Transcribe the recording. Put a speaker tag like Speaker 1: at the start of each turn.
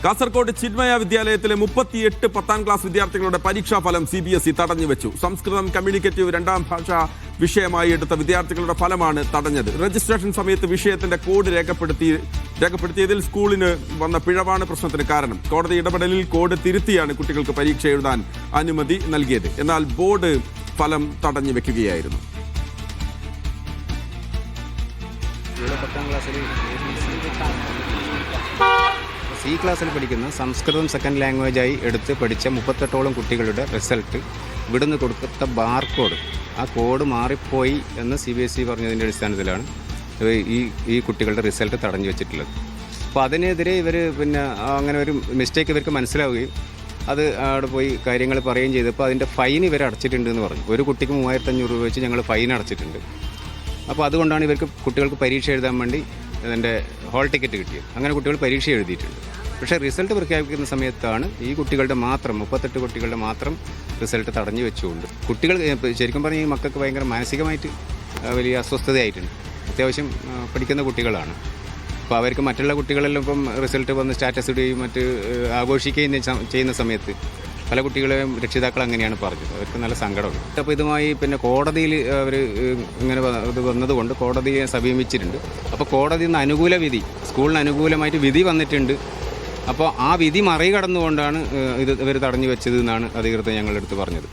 Speaker 1: കാസർകോട് ചിന്മയ വിദ്യാലയത്തിലെ 38 10ാം ക്ലാസ് വിദ്യാർത്ഥികളുടെ പരീക്ഷാഫലം CBSE തടഞ്ഞുവെച്ചു. സംസ്കൃതം കമ്മ്യൂണിക്കേറ്റീവ് രണ്ടാം ഭാഷാ വിഷയമായി എടുത്ത വിദ്യാർത്ഥികളുടെ ഫലമാണ് തടഞ്ഞത്. രജിസ്ട്രേഷൻ സമയത്ത് വിഷയത്തിന്റെ കോഡ് രേഖപ്പെടുത്തിയതിൽ സ്കൂളിന് വന്ന പിഴവാണ് പ്രശ്നത്തിന് കാരണം. കോടതി ഇടപെടലിൽ കോഡ് തിരുത്തിയാണ് കുട്ടികൾക്ക് പരീക്ഷ എഴുതാൻ അനുമതി നൽകിയത്. എന്നാൽ ബോർഡ് ഫലം തടഞ്ഞു വെക്കുകയായിരുന്നു.
Speaker 2: സി ക്ലാസ്സിൽ പഠിക്കുന്ന സംസ്കൃതം സെക്കൻഡ് ലാംഗ്വേജായി എടുത്ത് പഠിച്ച 38ഓളം കുട്ടികളുടെ റിസൾട്ട് ഇവിടുന്ന് കൊടുത്ത ബാർകോഡ്, ആ കോഡ് മാറിപ്പോയി എന്ന് CBSE പറഞ്ഞതിൻ്റെ അടിസ്ഥാനത്തിലാണ് ഈ കുട്ടികളുടെ റിസൾട്ട് തടഞ്ഞു വെച്ചിട്ടുള്ളത്. അപ്പോൾ അതിനെതിരെ ഇവർ അങ്ങനെ ഒരു മിസ്റ്റേക്ക് ഇവർക്ക് മനസ്സിലാവുകയും അത് അവിടെ പോയി കാര്യങ്ങൾ പറയുകയും ചെയ്തപ്പോൾ അതിൻ്റെ ഫൈൻ ഇവർ അടച്ചിട്ടുണ്ട് എന്ന് പറഞ്ഞു. ഒരു കുട്ടിക്ക് 3500 രൂപ വെച്ച് ഞങ്ങൾ ഫൈൻ അടച്ചിട്ടുണ്ട്. അപ്പോൾ അതുകൊണ്ടാണ് കുട്ടികൾക്ക് പരീക്ഷ എഴുതാൻ വേണ്ടി അതിൻ്റെ ഹോൾ ടിക്കറ്റ് കിട്ടിയത്. അങ്ങനെ കുട്ടികൾ പരീക്ഷ എഴുതിയിട്ടുണ്ട്. പക്ഷേ റിസൾട്ട് പ്രഖ്യാപിക്കുന്ന സമയത്താണ് ഈ കുട്ടികളുടെ മാത്രം 38 കുട്ടികളുടെ മാത്രം റിസൾട്ട് തടഞ്ഞു വെച്ചുകൊണ്ട് കുട്ടികൾ ശരിക്കും പറഞ്ഞാൽ ഈ മക്കൾക്ക് ഭയങ്കര മാനസികമായിട്ട് വലിയ അസ്വസ്ഥതയായിട്ടുണ്ട്. അത്യാവശ്യം പഠിക്കുന്ന കുട്ടികളാണ്. അപ്പോൾ അവർക്ക് മറ്റുള്ള കുട്ടികളെല്ലാം ഇപ്പം റിസൾട്ട് വന്ന് സ്റ്റാറ്റസ് ഇടുകയും മറ്റ് ആഘോഷിക്കുകയും ചെയ്യുന്ന സമയത്ത് പല കുട്ടികളെയും രക്ഷിതാക്കൾ അങ്ങനെയാണ് പറഞ്ഞത്. അവർക്ക് നല്ല സങ്കടമുണ്ട്. അപ്പോൾ ഇതുമായി കോടതിയിൽ അവർ ഇങ്ങനെ ഇത് വന്നതുകൊണ്ട് കോടതിയെ സമീപിച്ചിട്ടുണ്ട്. അപ്പോൾ കോടതിയിൽ നിന്ന് അനുകൂല വിധി, സ്കൂളിന് അനുകൂലമായിട്ട് വിധി വന്നിട്ടുണ്ട്. അപ്പോൾ ആ വിധി മറികടന്നുകൊണ്ടാണ് ഇവർ തടഞ്ഞു വെച്ചത് എന്നാണ് അധികൃതർ ഞങ്ങളുടെ അടുത്ത് പറഞ്ഞത്.